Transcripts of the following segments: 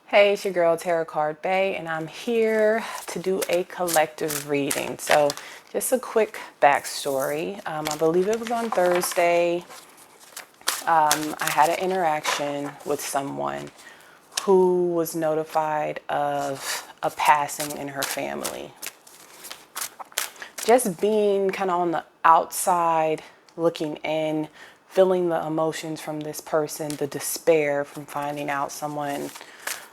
Hey, it's your girl Tarot Card Bay, and I'm here to do a collective reading. So just a quick backstory. I believe it was on Thursday. I had an interaction with someone who was notified of a passing in her family. Just being kind of on the outside, looking in, feeling the emotions from this person, the despair from finding out someone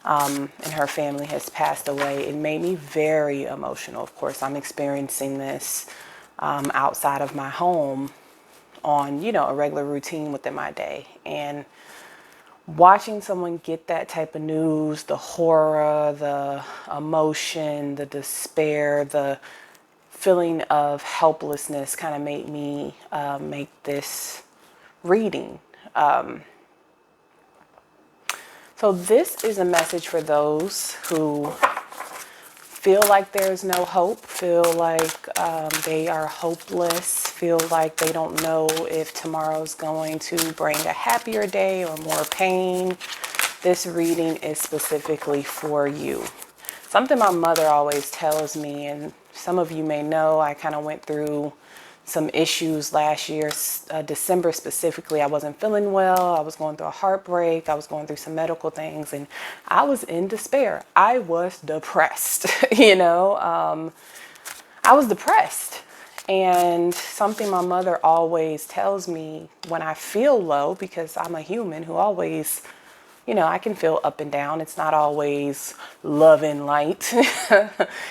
and her family has passed away. It made me very emotional. Of course, I'm experiencing this outside of my home on, a regular routine within my day. And watching someone get that type of news, the horror, the emotion, the despair, the feeling of helplessness kind of made me make this reading. So this is a message for those who feel like there's no hope, feel like they are hopeless, feel like they don't know if tomorrow's going to bring a happier day or more pain. This reading is specifically for you. Something my mother always tells me, and some of you may know, I kind of went through some issues last year, December specifically. I wasn't feeling well. I was going through a heartbreak. I was going through some medical things, and I was in despair. I was depressed, I was depressed. And something my mother always tells me when I feel low, because I'm a human who always, I can feel up and down. It's not always love and light,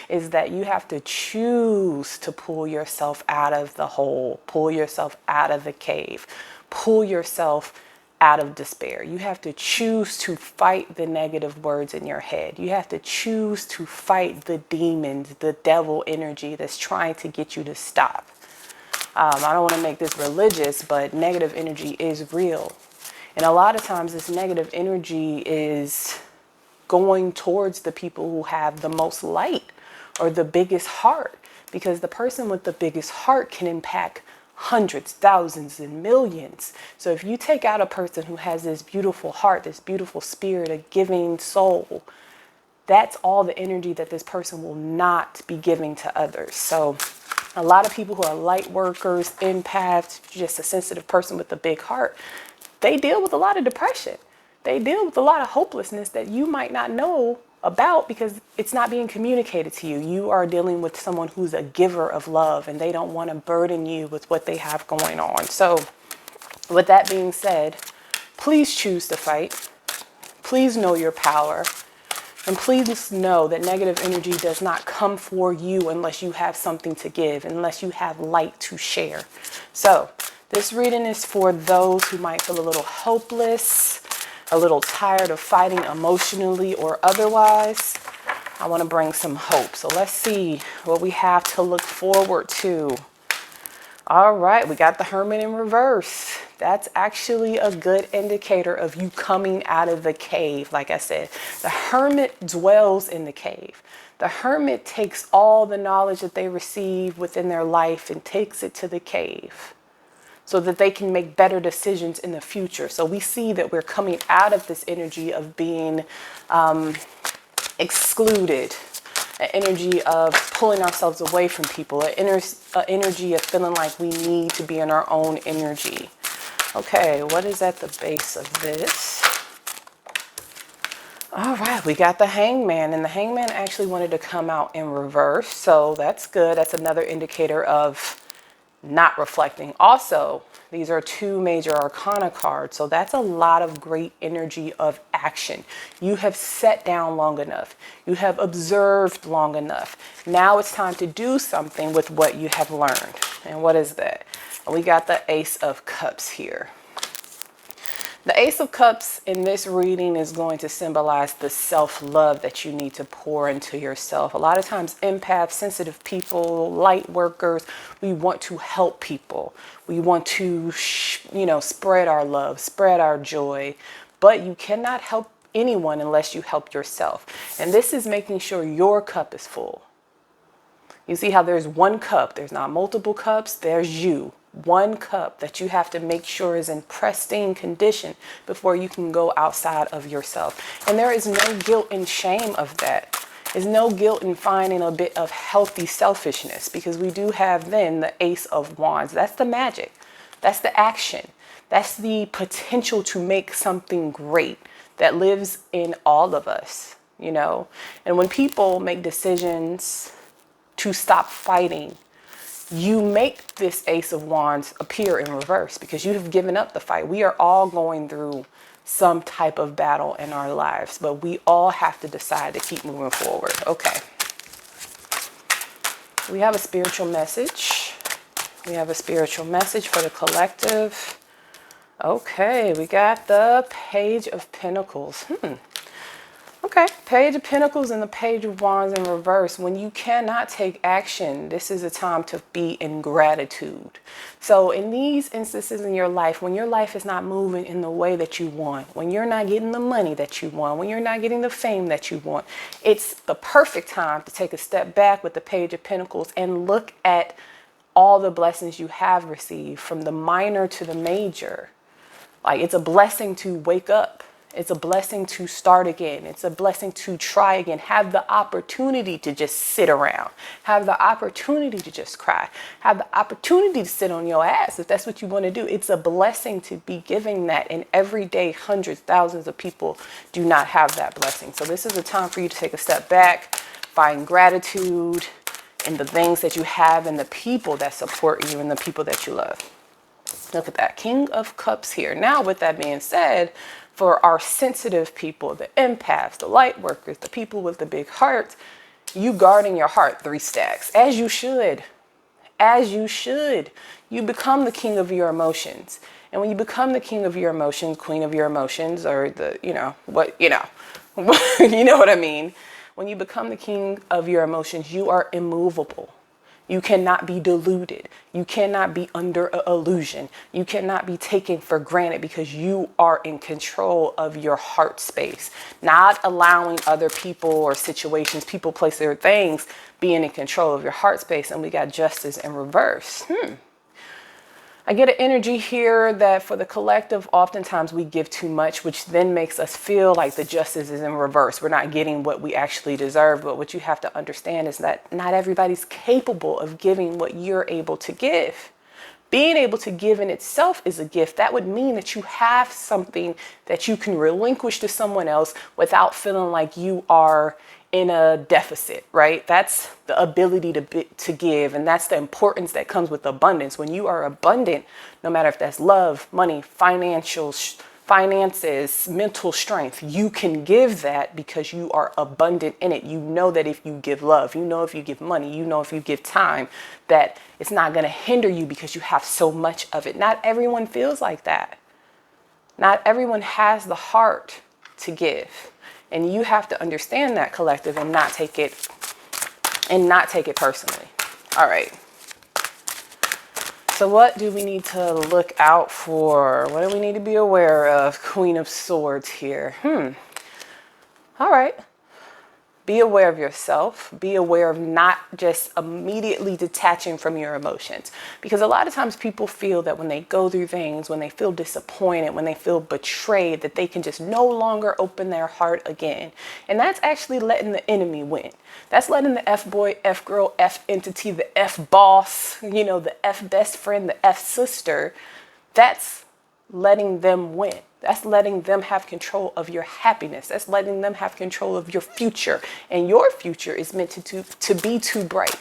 is that you have to choose to pull yourself out of the hole, pull yourself out of the cave, pull yourself out of despair. You have to choose to fight the negative words in your head. You have to choose to fight the demons, the devil energy that's trying to get you to stop. I don't want to make this religious, but negative energy is real. And a lot of times this negative energy is going towards the people who have the most light or the biggest heart, because the person with the biggest heart can impact hundreds, thousands, and millions. So if you take out a person who has this beautiful heart, this beautiful spirit, a giving soul, that's all the energy that this person will not be giving to others. So a lot of people who are light workers, empaths, just a sensitive person with a big heart, they deal with a lot of depression. They deal with a lot of hopelessness that you might not know about because it's not being communicated to you. You are dealing with someone who's a giver of love, and they don't want to burden you with what they have going on. So with that being said, please choose to fight. Please know your power. And please know that negative energy does not come for you unless you have something to give, unless you have light to share. So this reading is for those who might feel a little hopeless, a little tired of fighting emotionally or otherwise. I want to bring some hope. So let's see what we have to look forward to. All right, we got the Hermit in reverse. That's actually a good indicator of you coming out of the cave. Like I said, the Hermit dwells in the cave. The Hermit takes all the knowledge that they receive within their life and takes it to the cave, so that they can make better decisions in the future. So we see that we're coming out of this energy of being excluded, an energy of pulling ourselves away from people, an energy of feeling like we need to be in our own energy. Okay, what is at the base of this? All right, we got the Hangman, and the Hangman actually wanted to come out in reverse. So that's good. That's another indicator of not reflecting. Also, these are two major arcana cards, so that's a lot of great energy of action. You have sat down long enough. You have observed long enough. Now it's time to do something with what you have learned. And what is that? We got the Ace of Cups here. The Ace of Cups in this reading is going to symbolize the self-love that you need to pour into yourself. A lot of times empaths, sensitive people, light workers, we want to help people. We want to, spread our love, spread our joy, but you cannot help anyone unless you help yourself. And this is making sure your cup is full. You see how there's one cup, there's not multiple cups, there's you. one cup that you have to make sure is in pristine condition before you can go outside of yourself. And there is no guilt and shame of that. There's no guilt in finding a bit of healthy selfishness, because we do have then the Ace of Wands. That's the magic. That's the action. That's the potential to make something great that lives in all of us, you know. And when people make decisions to stop fighting, you make this Ace of Wands appear in reverse because you have given up the fight. We are all going through some type of battle in our lives, but we all have to decide to keep moving forward. Okay. We have a spiritual message. We have a spiritual message for the collective. Okay, we got the Page of Pentacles. Okay, Page of Pentacles and the Page of Wands in reverse. When you cannot take action, this is a time to be in gratitude. So in these instances in your life, when your life is not moving in the way that you want, when you're not getting the money that you want, when you're not getting the fame that you want, it's the perfect time to take a step back with the Page of Pentacles and look at all the blessings you have received, from the minor to the major. Like, it's a blessing to wake up. It's a blessing to start again. It's a blessing to try again. Have the opportunity to just sit around. Have the opportunity to just cry. Have the opportunity to sit on your ass if that's what you want to do. It's a blessing to be giving that. And every day, hundreds, thousands of people do not have that blessing. So this is a time for you to take a step back, find gratitude in the things that you have and the people that support you and the people that you love. Look at that, King of Cups here. Now, with that being said, for our sensitive people, the empaths, the light workers, the people with the big hearts, you guarding your heart, 3 stacks, as you should. As you should. You become the king of your emotions. And when you become the king of your emotions, queen of your emotions, or the, you know what I mean. When you become the king of your emotions, you are immovable. You cannot be deluded. You cannot be under an illusion. You cannot be taken for granted, because you are in control of your heart space, not allowing other people or situations, people, places, or things being in control of your heart space. And we got Justice in reverse. I get an energy here that for the collective, oftentimes we give too much, which then makes us feel like the justice is in reverse. We're not getting what we actually deserve. But what you have to understand is that not everybody's capable of giving what you're able to give. Being able to give in itself is a gift. That would mean that you have something that you can relinquish to someone else without feeling like you are in a deficit, right? That's the ability to give. And that's the importance that comes with abundance. When you are abundant, no matter if that's love, money, finances, mental strength, you can give that because you are abundant in it. You know that if you give love, you know if you give money, you know if you give time, that it's not going to hinder you because you have so much of it. Not everyone feels like that. Not everyone has the heart to give. And you have to understand that, collective, and not take it personally. All right. So what do we need to look out for? What do we need to be aware of? Queen of Swords here. All right. Be aware of yourself. Be aware of not just immediately detaching from your emotions. Because a lot of times people feel that when they go through things, when they feel disappointed, when they feel betrayed, that they can just no longer open their heart again. And that's actually letting the enemy win. That's letting the F-boy, F-girl, F-entity, the F-boss, the F-best friend, the F-sister. That's letting them win. That's letting them have control of your happiness. That's letting them have control of your future. And your future is meant to be too bright.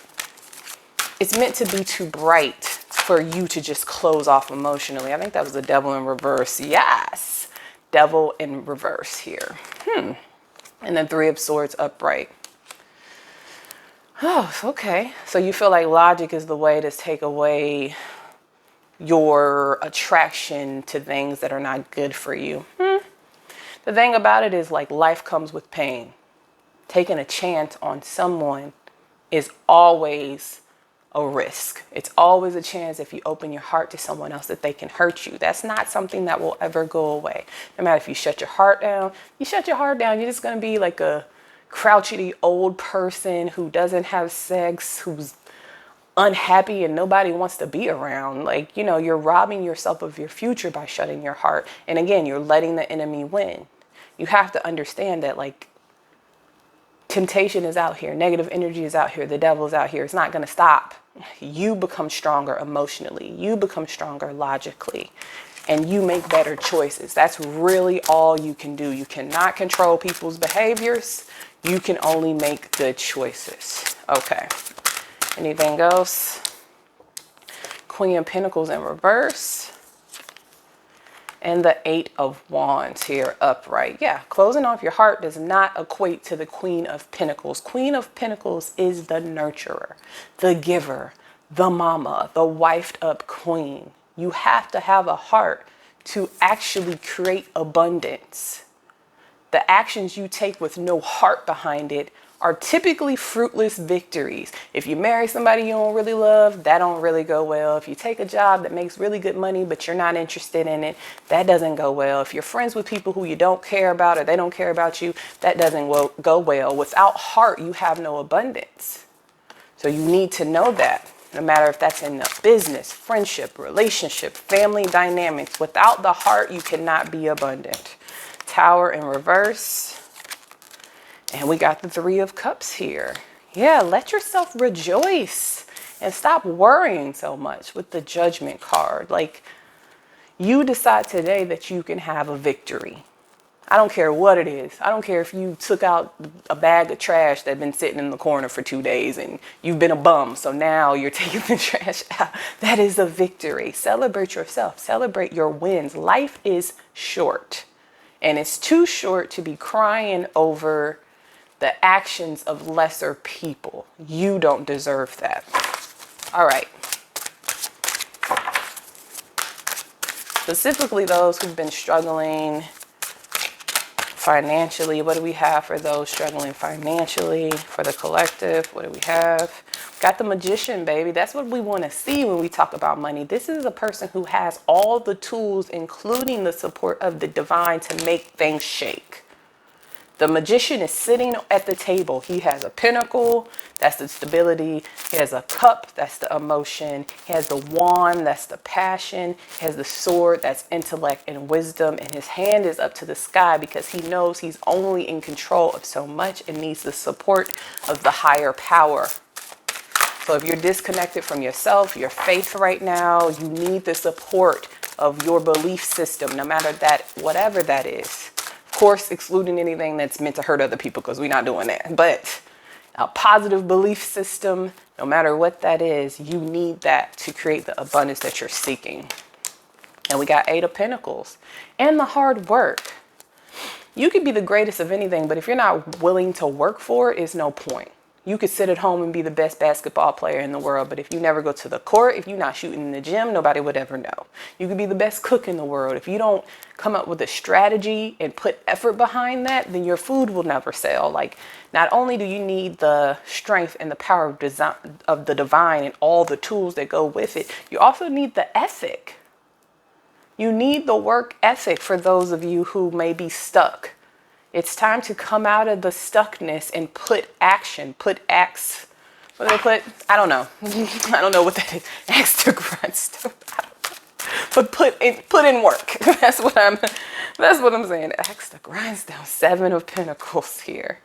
It's meant to be too bright for you to just close off emotionally. I think that was the Devil in reverse. Yes. Devil in reverse here. And then 3 of Swords upright. Oh, okay. So you feel like logic is the way to take away your attraction to things that are not good for you. The thing about it is, like, life comes with pain. Taking a chance on someone is always a risk. It's always a chance, if you open your heart to someone else, that they can hurt you. That's not something that will ever go away. No matter if you shut your heart down, you're just going to be like a crouchety old person who doesn't have sex, who's unhappy and nobody wants to be around. Like, you know, you're robbing yourself of your future by shutting your heart. And again, you're letting the enemy win. You have to understand that, like, temptation is out here. Negative energy is out here. The devil is out here. It's not going to stop. You become stronger emotionally. You become stronger logically. And you make better choices. That's really all you can do. You cannot control people's behaviors. You can only make good choices. Okay. Anything else? Queen of Pentacles in reverse. And the Eight of Wands here upright. Yeah, closing off your heart does not equate to the Queen of Pentacles. Queen of Pentacles is the nurturer, the giver, the mama, the wifed up queen. You have to have a heart to actually create abundance. The actions you take with no heart behind it are typically fruitless victories. If you marry somebody you don't really love, that don't really go well. If you take a job that makes really good money, but you're not interested in it, that doesn't go well. If you're friends with people who you don't care about or they don't care about you, that doesn't go well. Without heart, you have no abundance. So you need to know that. No matter if that's in a business, friendship, relationship, family dynamics, without the heart, you cannot be abundant. Tower in reverse. And we got the Three of Cups here. Yeah, let yourself rejoice and stop worrying so much with the Judgment card. Like, you decide today that you can have a victory. I don't care what it is. I don't care if you took out a bag of trash that's been sitting in the corner for 2 days and you've been a bum. So now you're taking the trash out. That is a victory. Celebrate yourself. Celebrate your wins. Life is short. And it's too short to be crying over the actions of lesser people. You don't deserve that. All right. Specifically those who've been struggling financially. What do we have for those struggling financially? For the collective, what do we have? Got the Magician, baby. That's what we want to see when we talk about money. This is a person who has all the tools, including the support of the divine, to make things shake. The Magician is sitting at the table. He has a pentacle, that's the stability. He has a cup, that's the emotion. He has the wand, that's the passion. He has the sword, that's intellect and wisdom. And his hand is up to the sky because he knows he's only in control of so much and needs the support of the higher power. So if you're disconnected from yourself, your faith right now, you need the support of your belief system, no matter that, whatever that is. Of course, excluding anything that's meant to hurt other people, because we're not doing that. But a positive belief system, no matter what that is, you need that to create the abundance that you're seeking. And we got Eight of Pentacles and the hard work. You could be the greatest of anything, but if you're not willing to work for it, it's no point. You could sit at home and be the best basketball player in the world, but if you never go to the court, if you're not shooting in the gym, nobody would ever know. You could be the best cook in the world. If you don't come up with a strategy and put effort behind that, then your food will never sell. Like, not only do you need the strength and the power of the divine and all the tools that go with it, you also need the ethic. You need the work ethic for those of you who may be stuck. It's time to come out of the stuckness and put action, put acts. What do they put? I don't know. I don't know what that is. Axe to grind stuff. But put in work. That's what I'm saying. Axe to grind down. Seven of Pentacles here.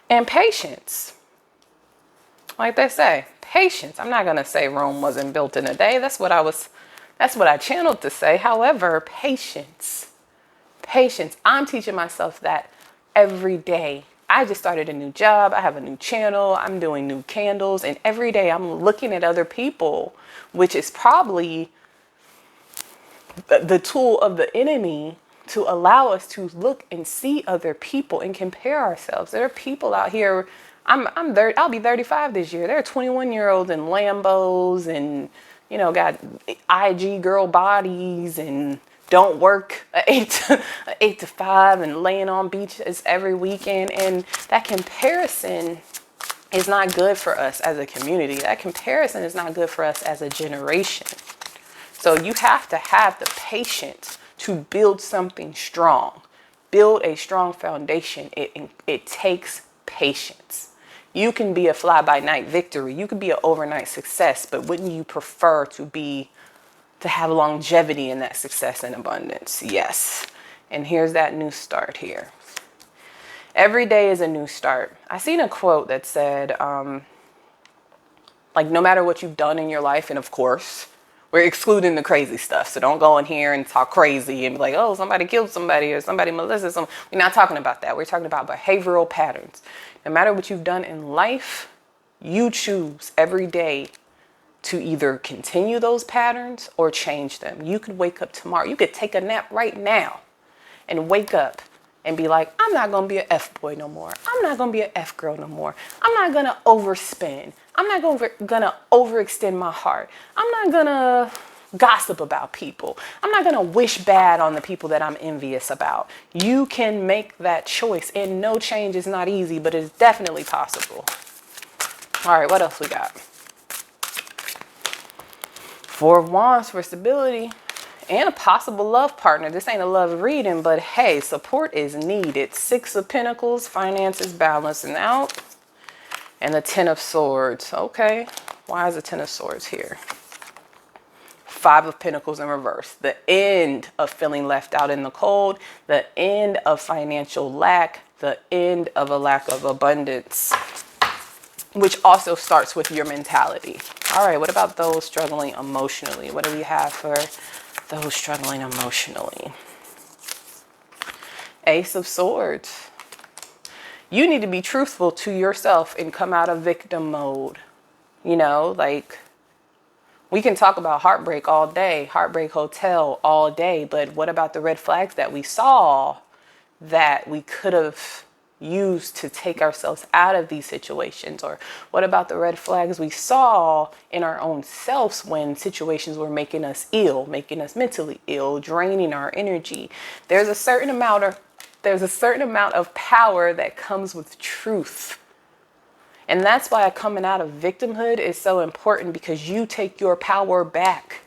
And patience. Like they say, patience. I'm not gonna say Rome wasn't built in a day. That's what I channeled to say. However, patience. Patience. I'm teaching myself that every day. I just started a new job. I have a new channel. I'm doing new candles. And every day I'm looking at other people, which is probably the tool of the enemy to allow us to look and see other people and compare ourselves. There are people out here. I'll be 35 this year. There are 21-year-olds in Lambos and, you know, got IG girl bodies and don't work 8 to 5 and laying on beaches every weekend. And that comparison is not good for us as a community. That comparison is not good for us as a generation. So you have to have the patience to build something strong, build a strong foundation. It takes patience. You can be a fly-by-night victory. You could be an overnight success, but wouldn't you prefer to have longevity in that success and abundance? Yes. And here's that new start here. Every day is a new start. I seen a quote that said, like, no matter what you've done in your life, and of course, we're excluding the crazy stuff. So don't go in here and talk crazy and be like, oh, somebody killed somebody or somebody molested someone. We're not talking about that. We're talking about behavioral patterns. No matter what you've done in life, you choose every day to either continue those patterns or change them. You could wake up tomorrow. You could take a nap right now and wake up and be like, I'm not going to be an F-boy no more. I'm not going to be an F-girl no more. I'm not going to overspend. I'm not going to overextend my heart. I'm not going to gossip about people. I'm not going to wish bad on the people that I'm envious about. You can make that choice, and no change is not easy, but it's definitely possible. All right, what else we got? Four of Wands for stability and a possible love partner. This ain't a love reading, but hey, support is needed. Six of Pentacles, finances balancing out. And the Ten of Swords. Okay, why is the Ten of Swords here? Five of Pentacles in reverse. The end of feeling left out in the cold. The end of financial lack. The end of a lack of abundance. Which also starts with your mentality. All right, what about those struggling emotionally? What do we have for those struggling emotionally? Ace of Swords. You need to be truthful to yourself and come out of victim mode. You know, like, we can talk about heartbreak all day, Heartbreak Hotel all day, but what about the red flags that we saw that we could have used to take ourselves out of these situations? Or what about the red flags we saw in our own selves when situations were making us ill, making us mentally ill, draining our energy? There's a certain amount of power that comes with truth. And that's why coming out of victimhood is so important, because you take your power back.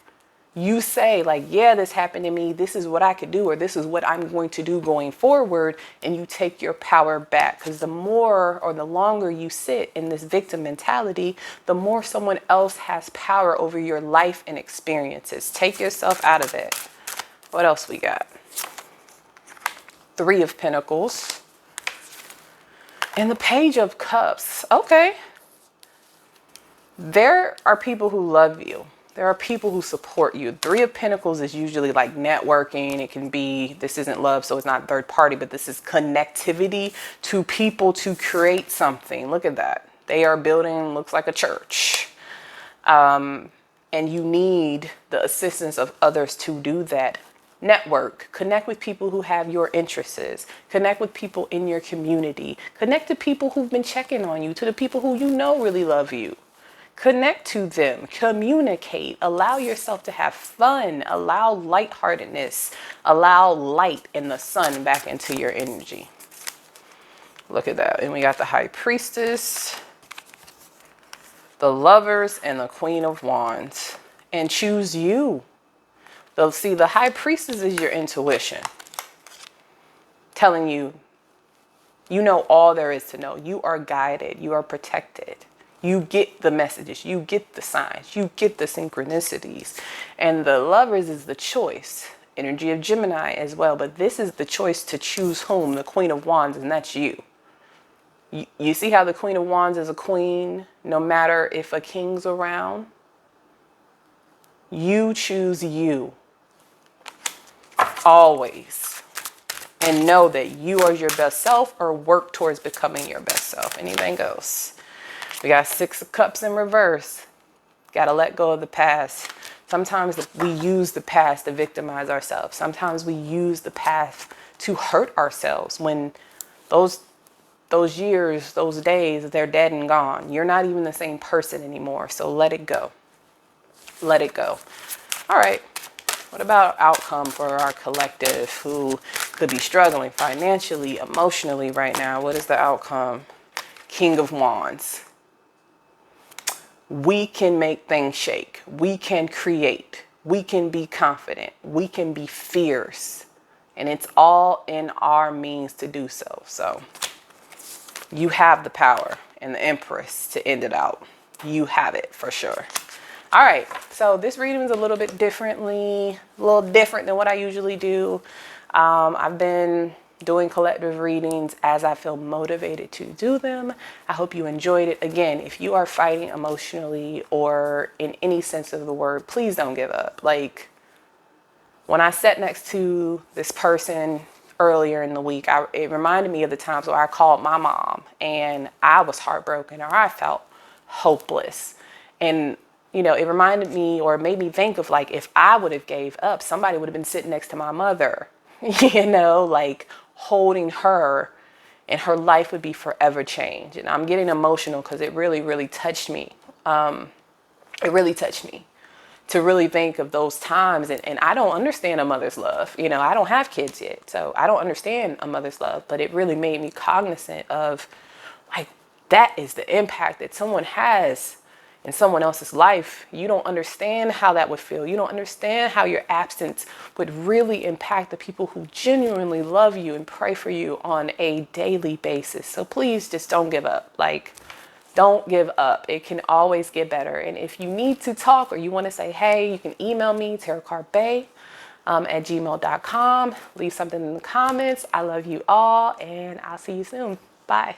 You say, like, yeah, this happened to me. This is what I could do, or this is what I'm going to do going forward. And you take your power back, because the more or the longer you sit in this victim mentality, the more someone else has power over your life and experiences. Take yourself out of it. What else we got? Three of Pentacles. And the Page of Cups. Okay. There are people who love you. There are people who support you. Three of Pentacles is usually like networking. It can be, this isn't love, so it's not third party, but this is connectivity to people to create something. Look at that. They are building, looks like a church. And you need the assistance of others to do that. Network, connect with people who have your interests, connect with people in your community, connect to people who've been checking on you, to the people who you know really love you. Connect to them, communicate, allow yourself to have fun, allow lightheartedness, allow light and the sun back into your energy. Look at that. And we got the High Priestess, the Lovers, and the Queen of Wands. And choose you. See, the High Priestess is your intuition, telling you, you know all there is to know. You are guided. You are protected. You get the messages. You get the signs. You get the synchronicities. And the Lovers is the choice. Energy of Gemini as well. But this is the choice to choose whom, the Queen of Wands, and that's you. You see how the Queen of Wands is a queen, no matter if a king's around? You choose you. Always. And know that you are your best self, or work towards becoming your best self. Anything goes. We got Six of Cups in reverse. Got to let go of the past. Sometimes we use the past to victimize ourselves. Sometimes we use the past to hurt ourselves when those years, those days, they're dead and gone. You're not even the same person anymore. So let it go. Let it go. All right. What about outcome for our collective who could be struggling financially, emotionally right now? What is the outcome? King of Wands. We can make things shake. We can create. We can be confident. We can be fierce. And it's all in our means to do so. So you have the power and the Empress to end it out. You have it for sure. All right, so this reading is a little bit different than what I usually do. I've been doing collective readings as I feel motivated to do them. I hope you enjoyed it. Again, if you are fighting emotionally or in any sense of the word, please don't give up. Like, when I sat next to this person earlier in the week, it reminded me of the times where I called my mom and I was heartbroken or I felt hopeless. And, you know, it reminded me or made me think of, like, if I would have gave up, somebody would have been sitting next to my mother, you know, like holding her, and her life would be forever changed. And I'm getting emotional because it really, really touched me. It really touched me to really think of those times. And I don't understand a mother's love. You know, I don't have kids yet, so I don't understand a mother's love, but it really made me cognizant of, like, that is the impact that someone has in someone else's life. You don't understand how that would feel. You don't understand how your absence would really impact the people who genuinely love you and pray for you on a daily basis. So please just don't give up. Like, don't give up. It can always get better. And if you need to talk or you want to say, hey, you can email me, tarotcardbae at gmail.com. Leave something in the comments. I love you all, and I'll see you soon. Bye.